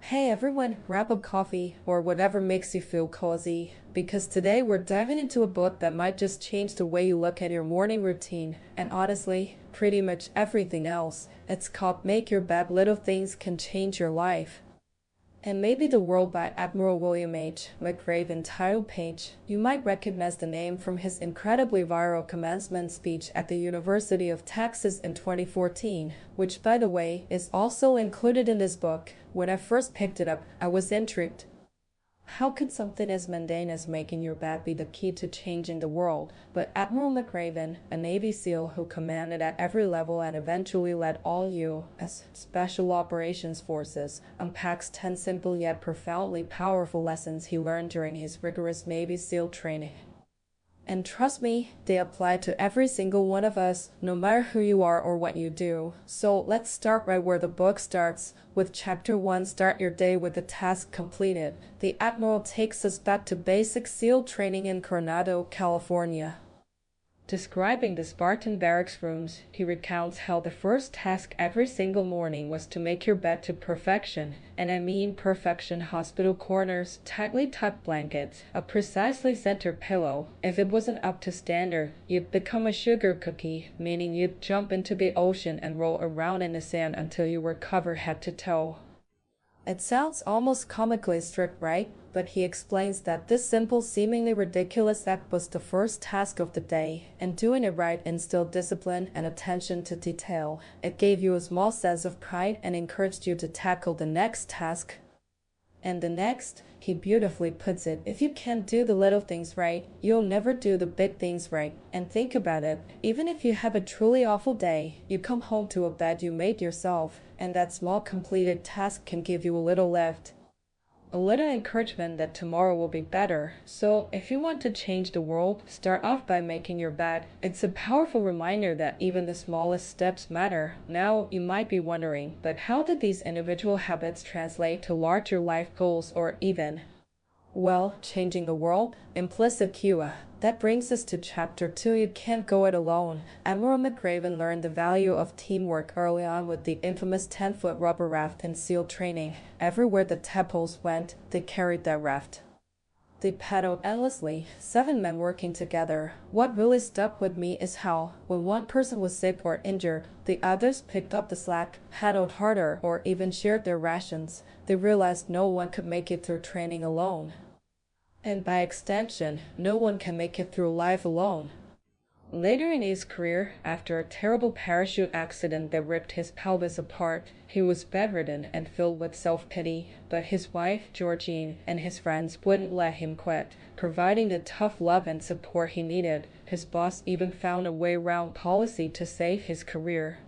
Hey everyone, grab a coffee or whatever makes you feel cozy, because today we're diving into a book that might just change the way you look at your morning routine, and honestly, pretty much everything else. It's called Make Your Bed Little Things Can Change Your Life. And maybe the world by Admiral William H. McRaven title page. You might recognize the name from his incredibly viral commencement speech at the University of Texas in 2014, which, by the way, is also included in this book. When I first picked it up, I was intrigued. How could something as mundane as making your bed be the key to changing the world? But Admiral McRaven, a Navy SEAL who commanded at every level and eventually led all U.S. Special Operations Forces, unpacks 10 simple yet profoundly powerful lessons he learned during his rigorous Navy SEAL training. And trust me, they apply to every single one of us, no matter who you are or what you do. So let's start right where the book starts, with Chapter 1 Start Your Day with a Task Completed. The Admiral takes us back to basic SEAL training in Coronado, California. Describing the Spartan barracks rooms, he recounts how the first task every single morning was to make your bed to perfection, and I mean perfection: hospital corners, tightly tucked blankets, a precisely centered pillow. If it wasn't up to standard, you'd become a sugar cookie, meaning you'd jump into the ocean and roll around in the sand until you were covered head to toe. It sounds almost comically strict, right? But he explains that this simple, seemingly ridiculous act was the first task of the day, and doing it right instilled discipline and attention to detail. It gave you a small sense of pride and encouraged you to tackle the next task. And the next, he beautifully puts it, if you can't do the little things right, you'll never do the big things right. And think about it, even if you have a truly awful day, you come home to a bed you made yourself, and that small completed task can give you a little lift. A little encouragement that tomorrow will be better. So, if you want to change the world, start off by making your bed. It's a powerful reminder that even the smallest steps matter. Now, you might be wondering, but how did these individual habits translate to larger life goals or even, well, changing the world? Implicit cue. That brings us to Chapter 2 You Can't Go It Alone. Admiral McRaven learned the value of teamwork early on with the infamous 10-foot rubber raft in SEAL training. Everywhere the tadpoles went, they carried that raft. They paddled endlessly, 7 men working together. What really stuck with me is how, when one person was sick or injured, the others picked up the slack, paddled harder, or even shared their rations. They realized no one could make it through training alone. And by extension, no one can make it through life alone. Later in his career, after a terrible parachute accident that ripped his pelvis apart, he was bedridden and filled with self-pity, but his wife, Georgine, and his friends wouldn't let him quit, providing the tough love and support he needed. His boss even found a way around policy to save his career.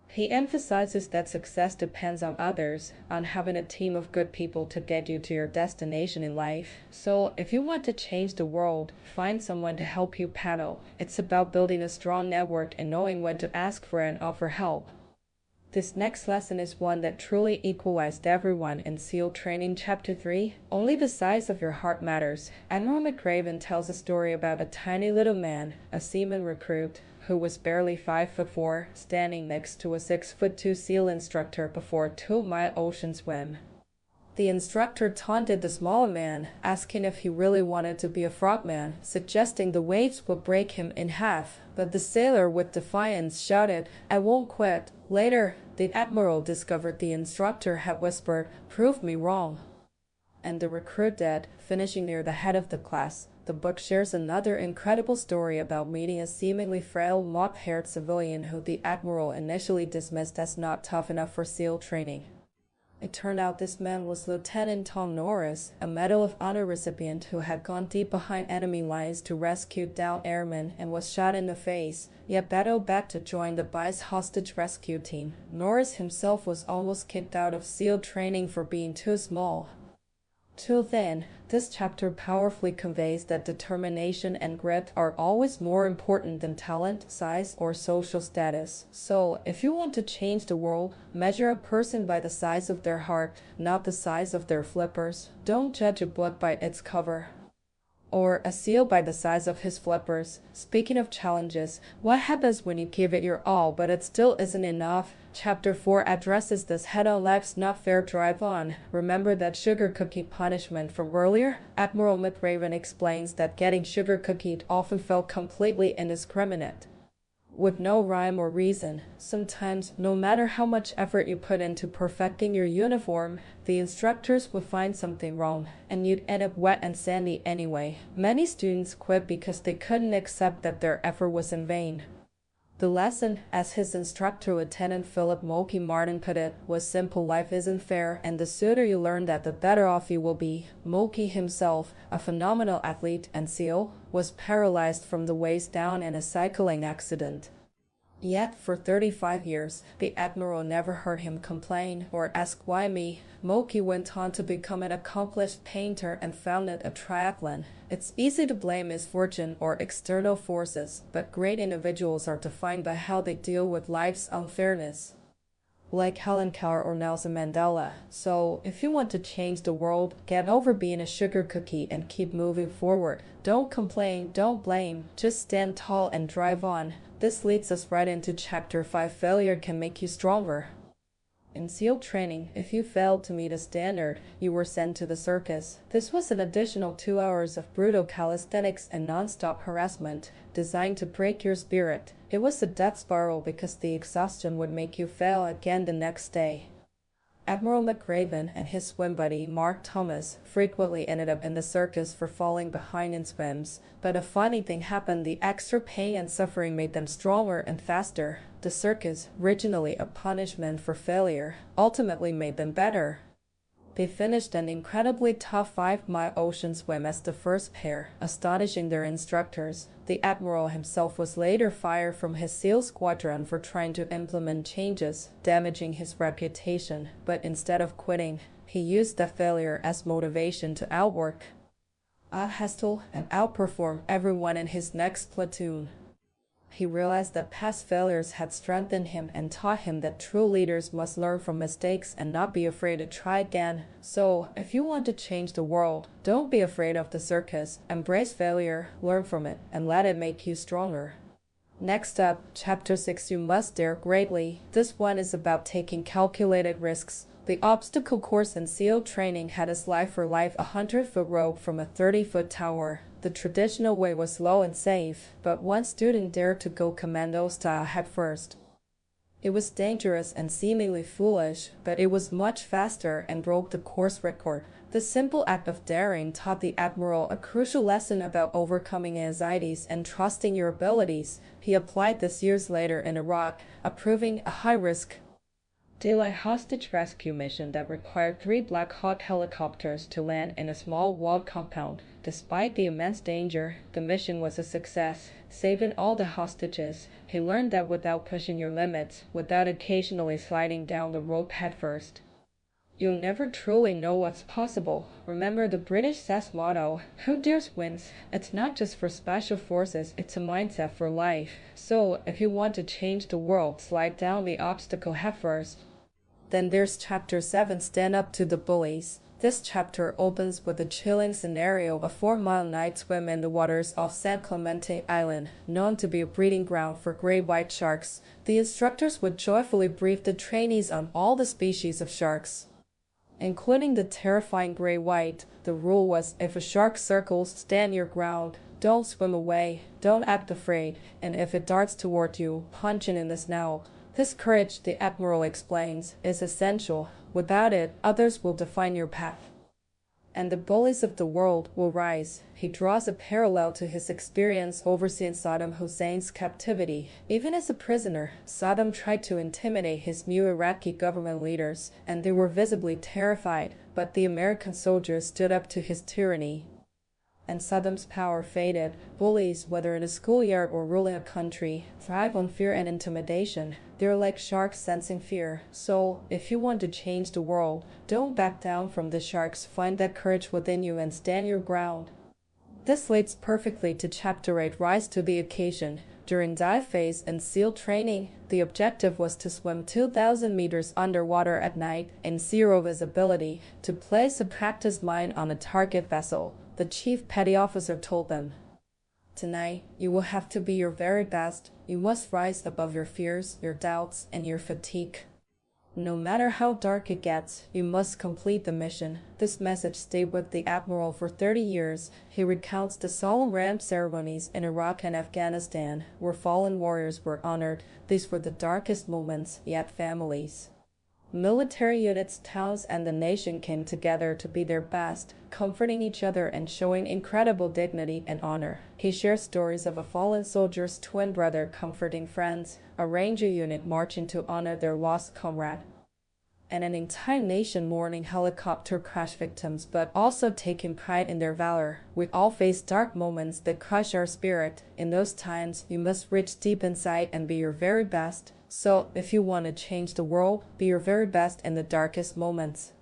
He emphasizes that success depends on others, on having a team of good people to get you to your destination in life. So, if you want to change the world, find someone to help you paddle. It's about building a strong network and knowing when to ask for and offer help. This next lesson is one that truly equalized everyone in SEAL Training Chapter 3. Only the size of your heart matters. Admiral McRaven tells a story about a tiny little man, a seaman recruit, who was barely 5'4", standing next to a 6'2" SEAL instructor before a 2-mile ocean swim. The instructor taunted the smaller man, asking if he really wanted to be a frogman, suggesting the waves would break him in half. But the sailor, with defiance, shouted, "I won't quit." Later, the admiral discovered the instructor had whispered, "Prove me wrong." And the recruit did, finishing near the head of the class. The book shares another incredible story about meeting a seemingly frail, mop-haired civilian who the admiral initially dismissed as not tough enough for SEAL training. It turned out this man was Lieutenant Tom Norris, a Medal of Honor recipient who had gone deep behind enemy lines to rescue downed airmen and was shot in the face, yet battled back to join the BICE hostage rescue team. Norris himself was almost kicked out of SEAL training for being too small. Too thin. This chapter powerfully conveys that determination and grit are always more important than talent, size, or social status. So, if you want to change the world, measure a person by the size of their heart, not the size of their flippers. Don't judge a book by its cover. or a seal by the size of his flippers. Speaking of challenges, what happens when you give it your all but it still isn't enough? Chapter 4 addresses this head-on. Life's not fair, drive on. Remember that sugar cookie punishment from earlier? Admiral McRaven explains that getting sugar cookied often felt completely indiscriminate, with no rhyme or reason. Sometimes, no matter how much effort you put into perfecting your uniform, the instructors would find something wrong, and you'd end up wet and sandy anyway. Many students quit because they couldn't accept that their effort was in vain. The lesson, as his instructor Lieutenant Philip Mulkey Martin put it, was simple: life isn't fair, and the sooner you learn that, the better off you will be. Mulkey himself, a phenomenal athlete and SEAL, was paralyzed from the waist down in a cycling accident. Yet, for 35 years, the Admiral never heard him complain or ask why me. Mulkey went on to become an accomplished painter and founded a triathlon. It's easy to blame misfortune or external forces, but great individuals are defined by how they deal with life's unfairness, like Helen Keller or Nelson Mandela. So, if you want to change the world, get over being a sugar cookie and keep moving forward. Don't complain, don't blame, just stand tall and drive on. This leads us right into Chapter 5. Failure can make you stronger. In SEAL training, if you failed to meet a standard, you were sent to the circus. This was an additional 2 hours of brutal calisthenics and non-stop harassment, designed to break your spirit. It was a death spiral because the exhaustion would make you fail again the next day. Admiral McRaven and his swim buddy Mark Thomas frequently ended up in the circus for falling behind in swims, but a funny thing happened: the extra pain and suffering made them stronger and faster. The circus, originally a punishment for failure, ultimately made them better. They finished an incredibly tough 5-mile ocean swim as the first pair, astonishing their instructors. The Admiral himself was later fired from his SEAL squadron for trying to implement changes, damaging his reputation, but instead of quitting, he used the failure as motivation to outwork, out-hustle, and outperform everyone in his next platoon. He realized that past failures had strengthened him and taught him that true leaders must learn from mistakes and not be afraid to try again. So, if you want to change the world, don't be afraid of the circus. Embrace failure, learn from it, and let it make you stronger. Next up, Chapter 6. You must dare greatly. This one is about taking calculated risks. The obstacle course in SEAL training had its life or life: a 100-foot rope from a 30-foot tower. The traditional way was slow and safe, but one student dared to go commando style head first. It was dangerous and seemingly foolish, but it was much faster and broke the course record. The simple act of daring taught the Admiral a crucial lesson about overcoming anxieties and trusting your abilities. He applied this years later in Iraq, approving a high-risk daylight hostage rescue mission that required 3 Black Hawk helicopters to land in a small walled compound. Despite the immense danger, the mission was a success, saving all the hostages. He learned that without pushing your limits, without occasionally sliding down the rope headfirst, you'll never truly know what's possible. Remember the British SAS motto, "Who dares wins." It's not just for special forces, it's a mindset for life. So, if you want to change the world, slide down the obstacle headfirst. Then there's Chapter 7. Stand up to the bullies. This chapter opens with a chilling scenario: a 4-mile night swim in the waters off San Clemente Island, known to be a breeding ground for great white sharks. The instructors would joyfully brief the trainees on all the species of sharks, including the terrifying gray white. The rule was, if a shark circles, stand your ground. Don't swim away, don't act afraid, and if it darts toward you, punch it in the snout. This courage, the Admiral explains, is essential. Without it, others will define your path, and the bullies of the world will rise. He draws a parallel to his experience overseeing Saddam Hussein's captivity. Even as a prisoner, Saddam tried to intimidate his new Iraqi government leaders, and they were visibly terrified, but the American soldiers stood up to his tyranny, and Saddam's power faded. Bullies, whether in a schoolyard or ruling a country, thrive on fear and intimidation. They're like sharks sensing fear. So, if you want to change the world, don't back down from the sharks. Find that courage within you and stand your ground. This leads perfectly to Chapter 8. Rise to the occasion. During dive phase and SEAL training, the objective was to swim 2,000 meters underwater at night in zero visibility to place a practice mine on a target vessel. the chief petty officer told them. Tonight, you will have to be your very best. You must rise above your fears, your doubts, and your fatigue. No matter how dark it gets, you must complete the mission. This message stayed with the admiral for 30 years. He recounts the solemn ramp ceremonies in Iraq and Afghanistan, where fallen warriors were honored. These were the darkest moments, yet families, military units, towns, and the nation came together to be their best, comforting each other and showing incredible dignity and honor. He shares stories of a fallen soldier's twin brother comforting friends, a ranger unit marching to honor their lost comrade, and an entire nation mourning helicopter crash victims but also taking pride in their valor. We all face dark moments that crush our spirit. In those times, you must reach deep inside and be your very best. So, if you want to change the world, be your very best in the darkest moments.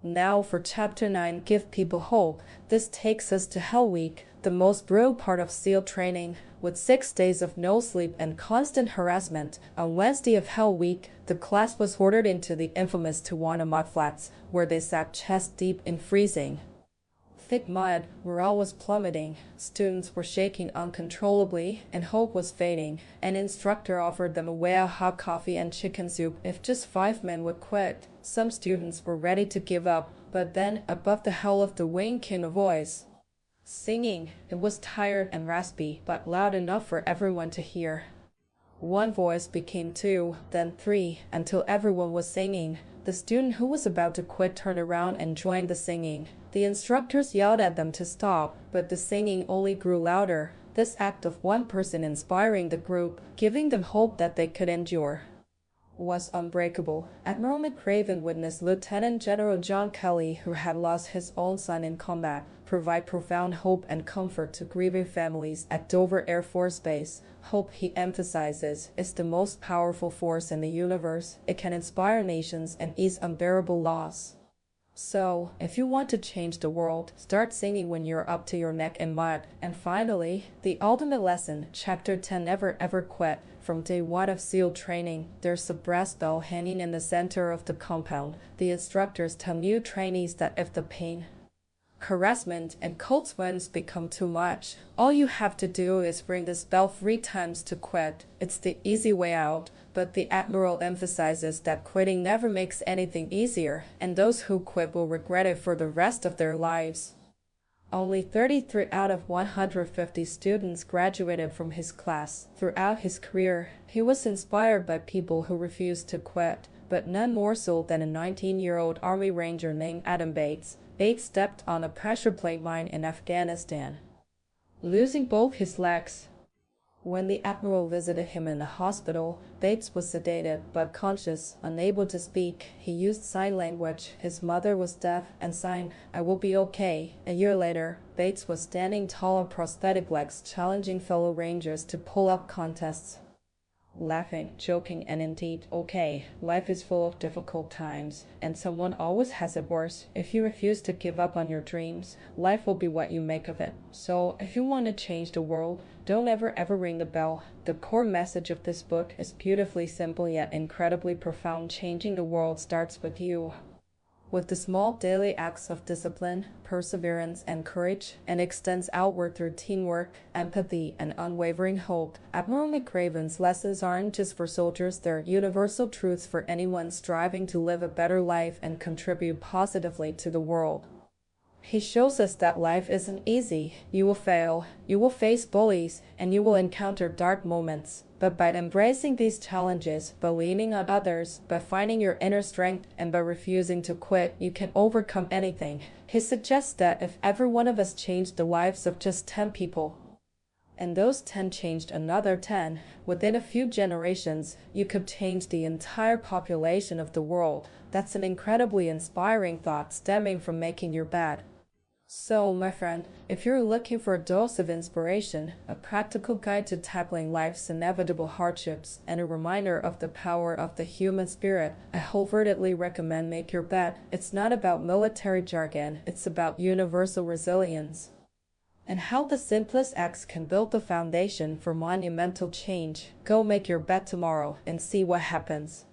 Now for Chapter 9, Give People Hope. This takes us to Hell Week, the most brutal part of SEAL training. With 6 days of no sleep and constant harassment, on Wednesday of Hell Week, the class was ordered into the infamous Tijuana mud flats, where they sat chest deep in freezing thick mud. Morale was plummeting, students were shaking uncontrollably, and hope was fading. An instructor offered them a whale hot coffee and chicken soup if just 5 men would quit. Some students were ready to give up, but then, above the howl of the wind came a voice. Singing. It was tired and raspy, but loud enough for everyone to hear. One voice became 2, then 3, until everyone was singing. The student who was about to quit turned around and joined the singing. The instructors yelled at them to stop, but the singing only grew louder. This act of one person inspiring the group, giving them hope that they could endure, was unbreakable. Admiral McRaven witnessed Lieutenant General John Kelly, who had lost his own son in combat, provide profound hope and comfort to grieving families at Dover Air Force Base. Hope, he emphasizes, is the most powerful force in the universe. It can inspire nations and ease unbearable loss. So, if you want to change the world, start singing when you're up to your neck in mud. And finally, the ultimate lesson, Chapter 10, Never Ever Quit. From day 1 of SEAL training, there's a brass bell hanging in the center of the compound. The instructors tell new trainees that if the pain, harassment, and cold sweats become too much, all you have to do is ring this bell 3 times to quit. It's the easy way out, but the Admiral emphasizes that quitting never makes anything easier, and those who quit will regret it for the rest of their lives. Only 33 out of 150 students graduated from his class. Throughout his career, he was inspired by people who refused to quit, but none more so than a 19-year-old Army Ranger named Adam Bates. Bates stepped on a pressure plate mine in Afghanistan, losing both his legs. When the Admiral visited him in the hospital, Bates was sedated but conscious, unable to speak. He used sign language. His mother was deaf and signed, "I will be okay." A year later, Bates was standing tall on prosthetic legs, challenging fellow Rangers to pull-up contests. Laughing, joking, and indeed okay. Life is full of difficult times, and someone always has it worse. If you refuse to give up on your dreams, life will be what you make of it. So, if you want to change the world, don't ever ring the bell. The core message of this book is beautifully simple yet incredibly profound. Changing the world starts with you. With the small daily acts of discipline, perseverance, and courage, and extends outward through teamwork, empathy, and unwavering hope. Admiral McRaven's lessons aren't just for soldiers, they're universal truths for anyone striving to live a better life and contribute positively to the world. He shows us that life isn't easy. You will fail, you will face bullies, and you will encounter dark moments. But by embracing these challenges, by leaning on others, by finding your inner strength, and by refusing to quit, you can overcome anything. He suggests that if every one of us changed the lives of just 10 people, and those 10 changed another 10, within a few generations, you could change the entire population of the world. That's an incredibly inspiring thought stemming from making your bed. So, my friend, if you're looking for a dose of inspiration, a practical guide to tackling life's inevitable hardships, and a reminder of the power of the human spirit, I wholeheartedly recommend Make Your Bed. It's not about military jargon, it's about universal resilience, and how the simplest acts can build the foundation for monumental change. Go make your bed tomorrow and see what happens.